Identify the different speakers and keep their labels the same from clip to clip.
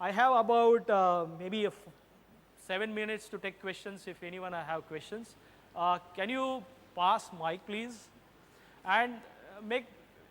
Speaker 1: I have about maybe 7 minutes to take questions if anyone have questions. Can you pass mic please? And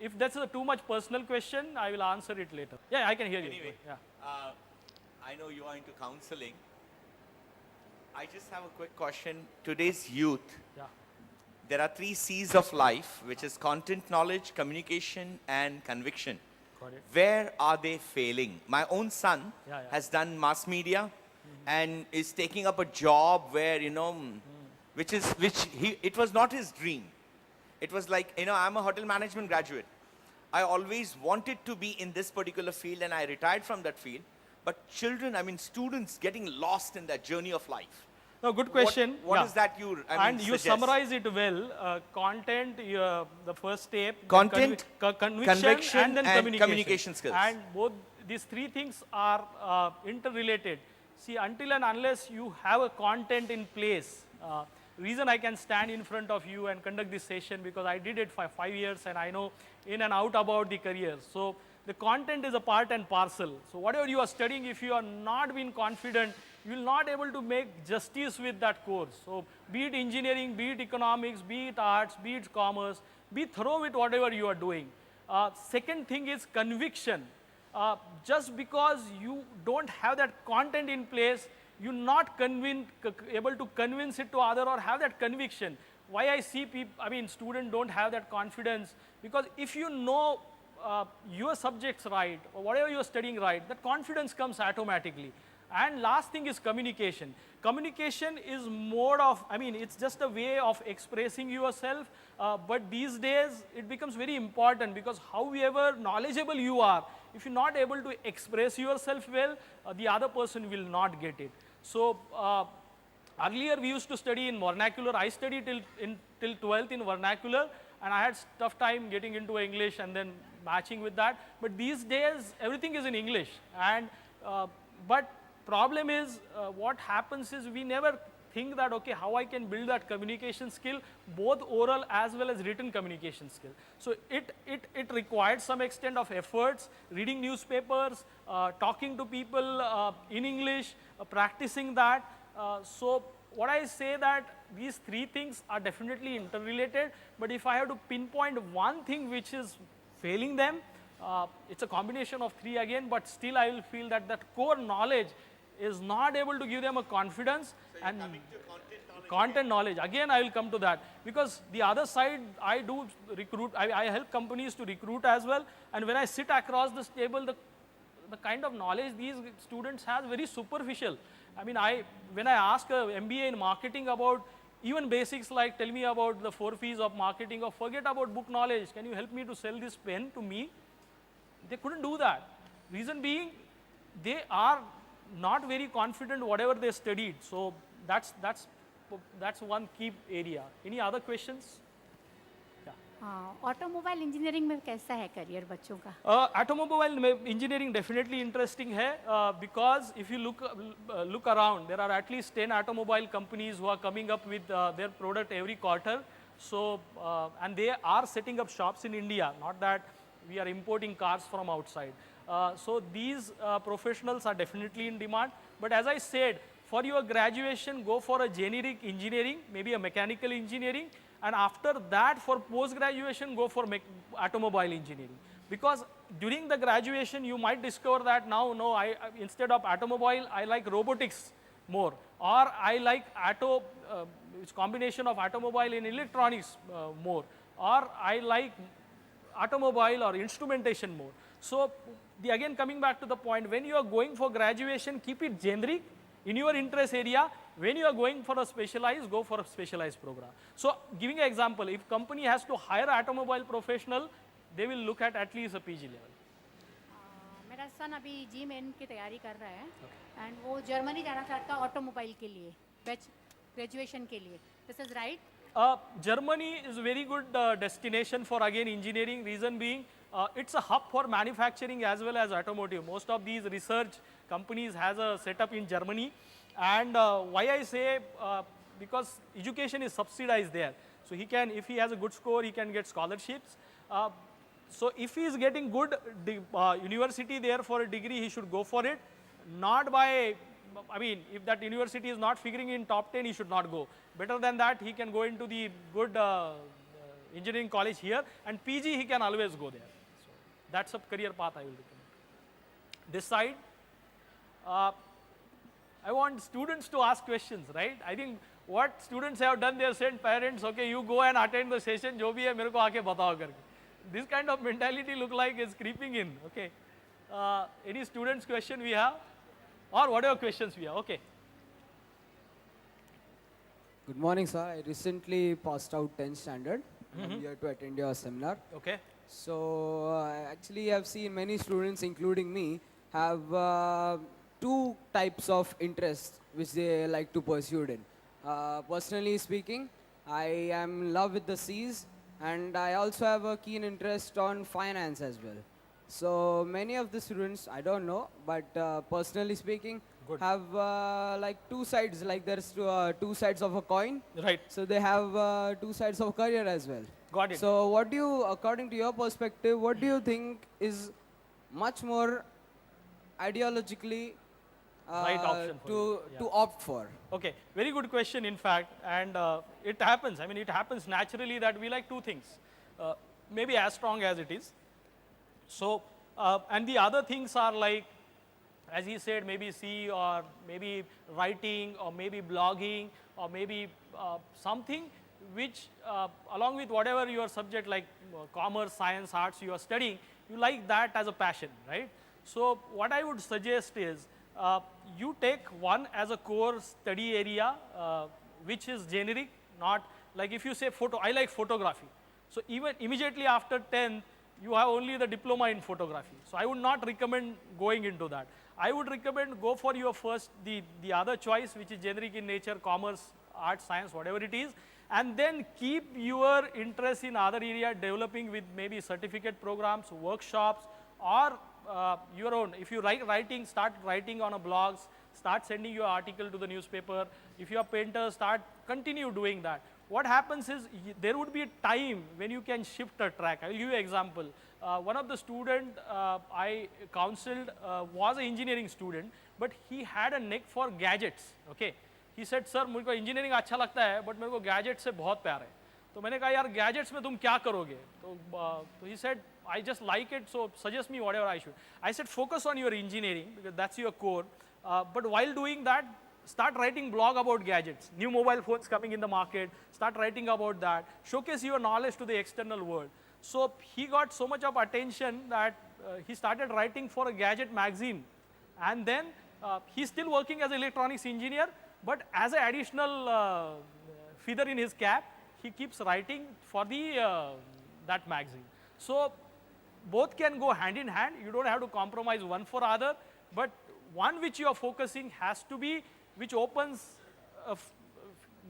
Speaker 1: if that's a too much personal question, I will answer it later. Yeah, I can hear you.
Speaker 2: Anyway,
Speaker 1: Yeah.
Speaker 2: I know you are into counseling. I just have a quick question. Today's youth,
Speaker 1: Yeah.
Speaker 2: there are 3 C's of life, which is content, knowledge, communication, and conviction.
Speaker 1: Got it.
Speaker 2: Where are they failing? My own son
Speaker 1: Yeah.
Speaker 2: has done mass media and is taking up a job where, it was not his dream. It was like, I'm a hotel management graduate. I always wanted to be in this particular field and I retired from that field. But students getting lost in that journey of life.
Speaker 1: No, good question.
Speaker 2: What is that you
Speaker 1: you
Speaker 2: suggest?
Speaker 1: summarize it well. Content, the first step.
Speaker 2: Content,
Speaker 1: conviction, and then
Speaker 2: communication skills.
Speaker 1: And both these 3 things are interrelated. See, until and unless you have a content in place, reason I can stand in front of you and conduct this session because I did it for 5 years and I know in and out about the career. So the content is a part and parcel. So whatever you are studying, if you are not being confident, you will not able to make justice with that course. So be it engineering, be it economics, be it arts, be it commerce, be thorough with whatever you are doing. Second thing is conviction. Just because you don't have that content in place, you're not able to convince it to other or have that conviction. Why I see people, students don't have that confidence, because if you know your subjects right or whatever you're studying right, that confidence comes automatically. And last thing is communication. Communication is more of, it's just a way of expressing yourself, but these days it becomes very important because however knowledgeable you are, if you're not able to express yourself well, the other person will not get it. So earlier we used to study in vernacular. I studied till 12th in vernacular, and I had tough time getting into English and then matching with that. But these days everything is in English, and but problem is what happens is we never think that, okay, how I can build that communication skill, both oral as well as written communication skill. So it required some extent of efforts, reading newspapers, talking to people in English, practicing that. So what I say that these 3 things are definitely interrelated, but if I have to pinpoint one thing which is failing them, it's a combination of 3 again, but still I will feel that that core knowledge is not able to give them a confidence.
Speaker 2: So
Speaker 1: and
Speaker 2: coming to
Speaker 1: content knowledge, again I will come to that, because the other side I do recruit, I help companies to recruit as well, and when I sit across this table, the kind of knowledge these students have very superficial. When I ask a MBA in marketing about even basics like tell me about the 4 P's of marketing or forget about book knowledge, can you help me to sell this pen to me? They couldn't do that. Reason being, they are not very confident whatever they studied. So that's one key area. Any other questions?
Speaker 3: Automobile engineering में कैसा है career बच्चों का?
Speaker 1: Automobile engineering definitely interesting है, because if you look around, there are at least 10 automobile companies who are coming up with their product every quarter. So and they are setting up shops in India, not that we are importing cars from outside. So these professionals are definitely in demand. But as I said, for your graduation, go for a generic engineering, maybe a mechanical engineering, and after that for post-graduation, go for automobile engineering. Because during the graduation, you might discover that now, no, instead of automobile, I like robotics more, or I like it's combination of automobile and electronics more, or I like automobile or instrumentation more. So again coming back to the point, when you are going for graduation, keep it generic in your interest area. When you are going for a specialized, go for a specialized program. So giving an example, if company has to hire automobile professional, they will look at least a PG level.
Speaker 3: मेरा सन अभी GMN की तैयारी कर रहा है, and वो Germany जाना चाहता है ऑटोमोबाइल के लिए, ग्रेजुएशन के लिए. This is right?
Speaker 1: Germany is a very good destination for again engineering. Reason being, it's a hub for manufacturing as well as automotive. Most of these research companies has a setup in Germany, and why I say because education is subsidized there. So he can, if he has a good score, he can get scholarships. So if he is getting good university there for a degree, he should go for it. not by, I mean, if that university is not figuring in top 10, he should not go. Better than that, he can go into the good engineering college here, and PG he can always go there. So that's a career path I will recommend. This side, I want students to ask questions, right? I think what students have done, they have sent parents, okay, you go and attend the session, jo bhi hai, mere ko aake batao karke. This kind of mentality look like is creeping in, okay? Any students question we have? Or whatever questions we have, okay.
Speaker 4: Good morning, sir. I recently passed out 10th standard. I'm here to attend your seminar.
Speaker 1: Okay.
Speaker 4: So, actually, I've seen many students, including me, have two types of interests which they like to pursue in. Personally speaking, I am in love with the seas, and I also have a keen interest on finance as well. So many of the students, I don't know, but personally speaking,
Speaker 1: Good.
Speaker 4: have like two sides, like there's two sides of a coin.
Speaker 1: Right.
Speaker 4: So they have two sides of career as well.
Speaker 1: Got it.
Speaker 4: So what do you, according to your perspective, what do you think is much more ideologically
Speaker 1: Right option for you.
Speaker 4: to opt for?
Speaker 1: Okay, very good question in fact, and it happens. I mean, it happens naturally that we like two things, maybe as strong as it is. So, and the other things are like, as he said, maybe C or maybe writing or maybe blogging or maybe something which along with whatever your subject like commerce, science, arts you are studying, you like that as a passion, right? So what I would suggest is you take one as a core study area which is generic, not like if you say photo, I like photography. So even immediately after 10th, you have only the diploma in photography. So I would not recommend going into that. I would recommend go for your first, the other choice which is generic in nature, commerce, arts, science, whatever it is, and then keep your interest in other area developing with maybe certificate programs, workshops, or your own. If you like writing, start writing on a blogs, start sending your article to the newspaper. If you are painter, continue doing that. What happens is there would be a time when you can shift a track. I will give you an example. One of the student I counseled was an engineering student, but he had a neck for gadgets. Okay, he said, "Sir, मुझको engineering अच्छा लगता है, but मेरे को gadgets से बहुत प्यार है." तो मैंने कहा, "यार gadgets में तुम क्या करोगे?" तो he said, "I just like it, so suggest me whatever I should." I said, "Focus on your engineering because that's your core. But while doing that, start writing blog about gadgets, new mobile phones coming in the market, start writing about that, showcase your knowledge to the external world." So he got so much of attention that he started writing for a gadget magazine. And then he's still working as an electronics engineer, but as an additional feather in his cap, he keeps writing for the that magazine. So both can go hand in hand. You don't have to compromise one for other, but one which you are focusing has to be which opens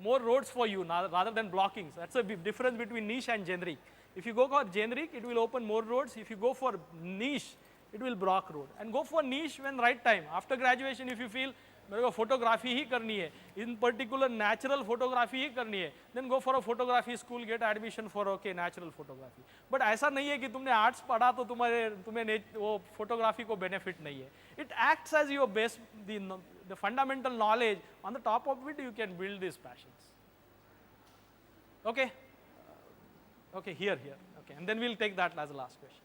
Speaker 1: more roads for you rather than blocking. So that's a big difference between niche and generic. If you go for generic, it will open more roads. If you go for niche, it will block road. And go for niche when right time. After graduation, if you feel मेरे को photography ही करनी है, in particular natural photography ही करनी है, then go for a photography school, get admission for okay natural photography. But ऐसा नहीं है कि तुमने arts पढ़ा तो तुम्हें वो photography को benefit नहीं है. It acts as your base, the fundamental knowledge. On the top of it, you can build these passions. Okay. Okay, here. Okay, and then we'll take that as the last question.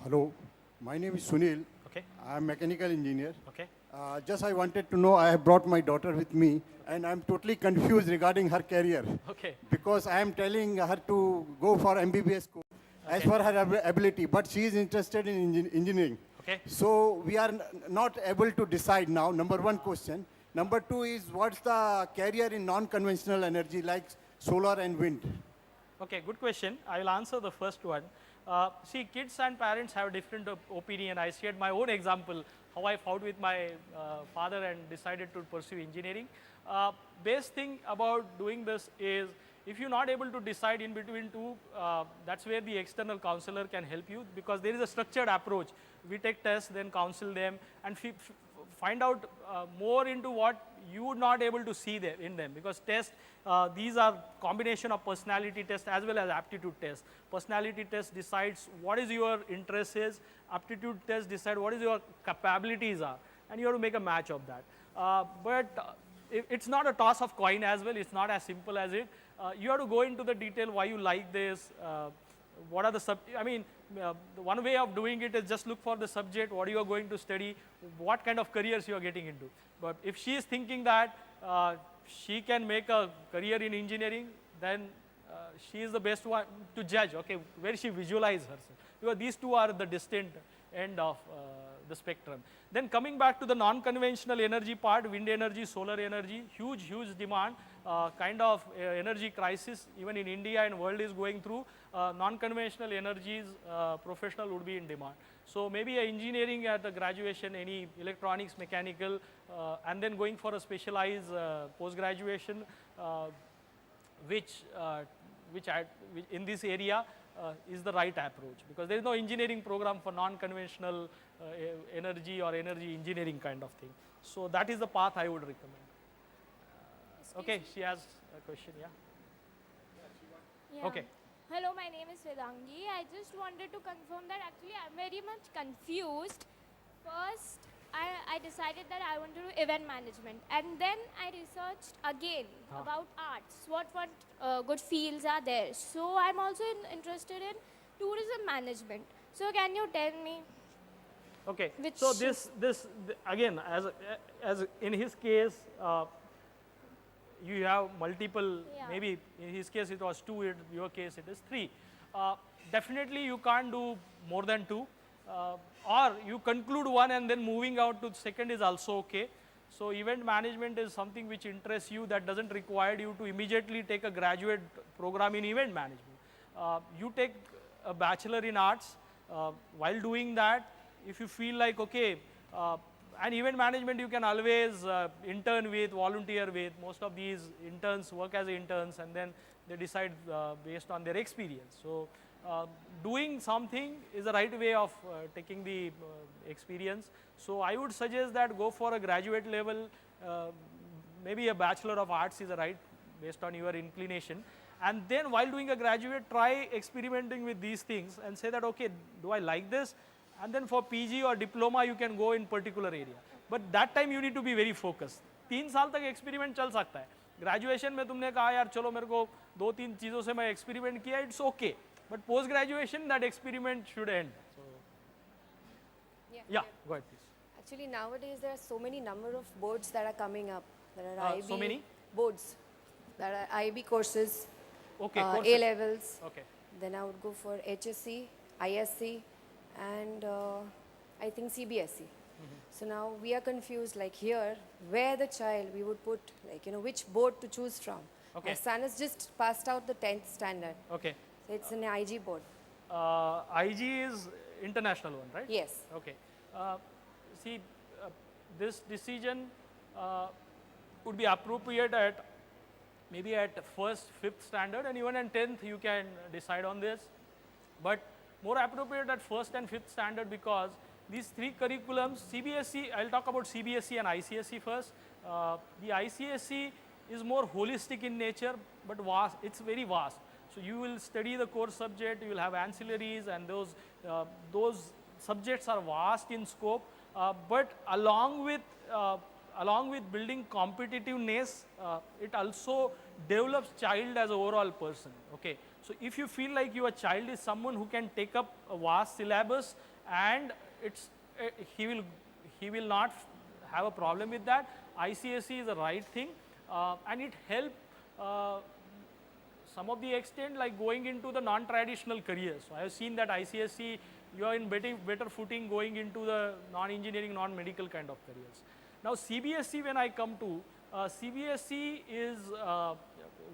Speaker 5: Hello, my name is Sunil.
Speaker 1: Okay.
Speaker 5: I am mechanical engineer.
Speaker 1: Okay.
Speaker 5: Just I wanted to know, I have brought my daughter with me and I am totally confused regarding her career.
Speaker 1: Okay.
Speaker 5: Because I am telling her to go for MBBS course as per her ability, but she is interested in engineering.
Speaker 1: Okay.
Speaker 5: So we are not able to decide now, number one question. Number two is, what's the career in non-conventional energy like solar and wind?
Speaker 1: Okay, good question. I will answer the first one. See, kids and parents have different opinion. I shared my own example, how I fought with my father and decided to pursue engineering. Best thing about doing this is If you're not able to decide in between two, that's where the external counselor can help you, because there is a structured approach. We take tests, then counsel them, and find out more into what you would not able to see there in them, because tests, these are combination of personality test as well as aptitude test. Personality test decides what is your interest is, aptitude test decide what is your capabilities are, and you have to make a match of that. It's not a toss of coin as well, it's not as simple as it. You have to go into the detail why you like this, what are the one way of doing it is just look for the subject, what you are going to study, what kind of careers you are getting into. But if she is thinking that she can make a career in engineering, then she is the best one to judge, okay, where she visualize herself. Because these two are the distant end of the spectrum. Then coming back to the non-conventional energy part, wind energy, solar energy, huge demand, kind of energy crisis even in India and world is going through. Non-conventional energies professional would be in demand. So maybe engineering at the graduation, any electronics, mechanical, and then going for a specialized post-graduation, which in this area is the right approach, because there is no engineering program for non-conventional energy or energy engineering kind of thing. So that is the path I would recommend. Okay, she has a question, yeah?
Speaker 6: Yeah.
Speaker 1: Okay.
Speaker 6: Hello, my name is Vedangi. I just wanted to confirm that actually I'm very much confused. First, I decided that I want to do event management, and then I researched again about arts, what good fields are there. So I'm also interested in tourism management. So can you tell me?
Speaker 1: Okay,
Speaker 6: Which
Speaker 1: so again, as in his case, you have multiple, maybe in his case it was 2, in your case it is 3. Definitely you can't do more than 2, or you conclude one and then moving out to second is also okay. So event management is something which interests you, that doesn't require you to immediately take a graduate program in event management. You take a bachelor in arts. While doing that, if you feel like, okay, and event management you can always intern with, volunteer with. Most of these interns work as interns and then they decide based on their experience. So doing something is the right way of taking the experience. So I would suggest that go for a graduate level, maybe a Bachelor of Arts is the right based on your inclination. And then while doing a graduate, try experimenting with these things and say that, okay, do I like this? And then for PG or diploma, you can go in particular area. But that time you need to be very focused. 3 साल तक experiment चल सकता है. Graduation में तुमने कहा यार चलो मेरे को 2-3 चीज़ों से मैं experiment किया, it's okay. But post graduation that experiment should end. So, yeah, go ahead please.
Speaker 7: Actually, nowadays there are so many number of boards that are coming up. There are IB
Speaker 1: So many
Speaker 7: boards. There are IB courses,
Speaker 1: Okay,
Speaker 7: A levels.
Speaker 1: Okay.
Speaker 7: Then I would go for HSC, ISC, and I think CBSE. So now we are confused, like here, where the child we would put, like, you know, which board to choose from.
Speaker 1: Okay.
Speaker 7: My son has just passed out the 10th standard.
Speaker 1: Okay.
Speaker 7: So it's an IG board.
Speaker 1: IG is international one, right?
Speaker 7: Yes.
Speaker 1: Okay. See, this decision would be appropriate at maybe at 1st, 5th standard, and even in 10th you can decide on this. But more appropriate at 1st and 5th standard, because these 3 curriculums, CBSE, I'll talk about CBSE and ICSE first. The ICSE is more holistic in nature, but vast, it's very vast. So you will study the core subject, you will have ancillaries, and those subjects are vast in scope. But along with building competitiveness, it also develops child as an overall person. Okay. So if you feel like your child is someone who can take up a vast syllabus and he will not have a problem with that, ICSE is the right thing, and it helps some of the extent, like going into the non-traditional careers. So I have seen that ICSE, you are in better footing going into the non-engineering, non-medical kind of careers. Now CBSE, when I come to, CBSE is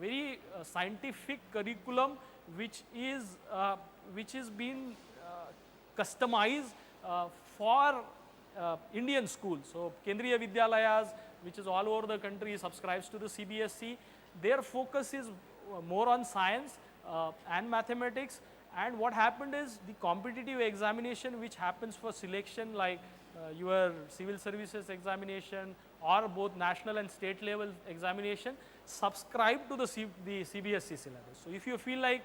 Speaker 1: very scientific curriculum which is being customized for Indian schools. So Kendriya Vidyalayas, which is all over the country, subscribes to the CBSE. Their focus is more on science and mathematics. And what happened is the competitive examination which happens for selection, like your civil services examination or both national and state level examination, subscribe to the CBSE syllabus. So if you feel like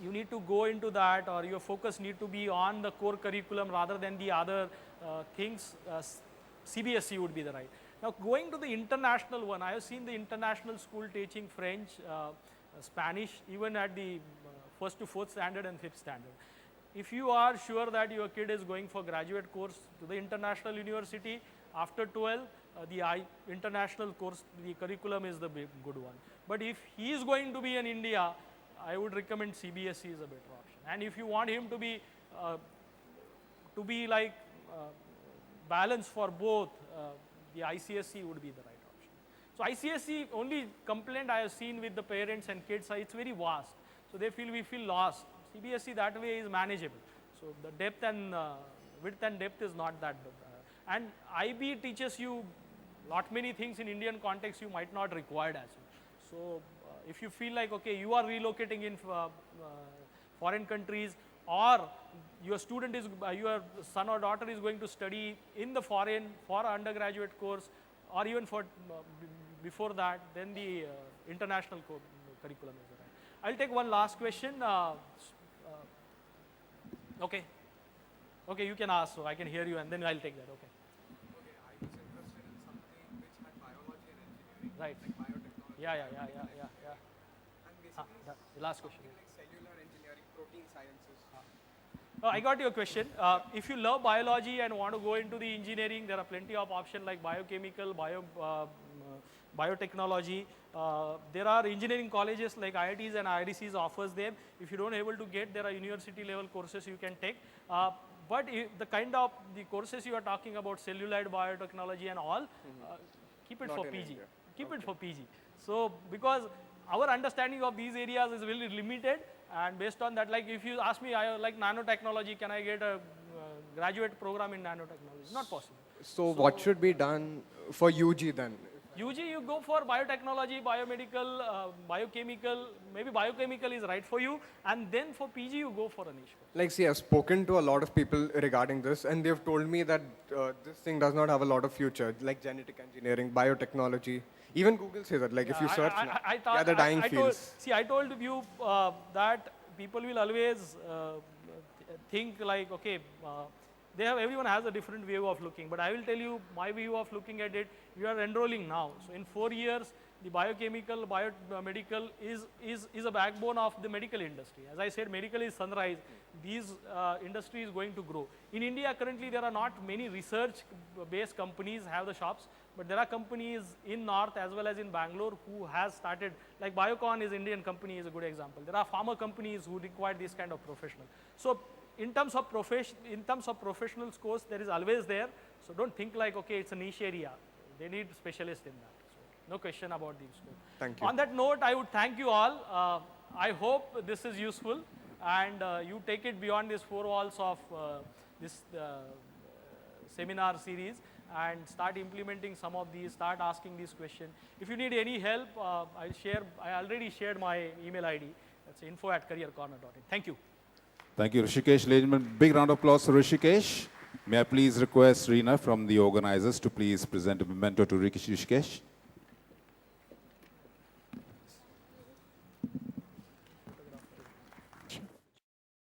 Speaker 1: you need to go into that, or your focus need to be on the core curriculum rather than the other things, CBSE would be the right. Now going to the international one, I have seen the international school teaching French, Spanish, even at the first to fourth standard and fifth standard. If you are sure that your kid is going for graduate course to the international university after 12, the international course, the curriculum is the good one. But if he is going to be in India, I would recommend CBSE is a better option. And if you want him to be like balanced for both, the ICSE would be the right option. So ICSE, only complaint I have seen with the parents and kids, it's very vast. So they feel, we feel lost. CBSE that way is manageable. So the depth and width and depth is not that big. And IB teaches you lot many things in Indian context you might not require as well. So if you feel like, okay, you are relocating in foreign countries, or your student is, your son or daughter is going to study in the foreign for undergraduate course, or even for before that, then the international curriculum is right. I'll take one last question. Okay. Okay, you can ask, so I can hear you, and then I'll take that. Okay.
Speaker 8: Okay, I was interested in something which had biology and engineering,
Speaker 1: Right.
Speaker 8: like biotechnology.
Speaker 1: Yeah.
Speaker 8: And basically,
Speaker 1: The last question.
Speaker 8: something like cellular engineering, protein sciences.
Speaker 1: I got your question. If you love biology and want to go into the engineering, there are plenty of options like biochemical, biotechnology. There are engineering colleges like IITs and IDCs offers them. If you don't able to get, there are university level courses you can take. But the kind of the courses you are talking about, celluloid biotechnology and all, keep it
Speaker 8: Not
Speaker 1: for
Speaker 8: in
Speaker 1: PG.
Speaker 8: India.
Speaker 1: Keep it for PG. So because our understanding of these areas is really limited, and based on that, like if you ask me, I like nanotechnology, can I get a graduate program in nanotechnology? It's not possible.
Speaker 8: So what should be done for UG then?
Speaker 1: UG, you go for biotechnology, biomedical, biochemical, maybe biochemical is right for you, and then for PG you go for a niche course.
Speaker 8: Like, see, I've spoken to a lot of people regarding this, and they've told me that this thing does not have a lot of future, like genetic engineering, biotechnology. Even Google says that, like if you search, the dying fields.
Speaker 1: I told you that people will always think like, okay, everyone has a different view of looking, but I will tell you my view of looking at it. We are enrolling now. So in 4 years, the biochemical, biomedical is a backbone of the medical industry. As I said, medical is sunrise. These industry is going to grow. In India, currently there are not many research-based companies have the shops, but there are companies in North as well as in Bangalore who has started, like Biocon is Indian company is a good example. There are pharma companies who require this kind of professional. So in terms of professional course, there is always there. So don't think like, okay, it's a niche area. They need specialists in that. So no question about the scope.
Speaker 8: Thank you.
Speaker 1: On that note, I would thank you all. I hope this is useful, and you take it beyond these 4 walls of this seminar series and start implementing some of these, start asking these questions. If you need any help, I already shared my email ID. That's info@careercorner.in. Thank you.
Speaker 9: Thank you, Rishikesh. Ladies and gentlemen, big round of applause for Rishikesh. May I please request Reena from the organizers to please present a memento to Rishikesh.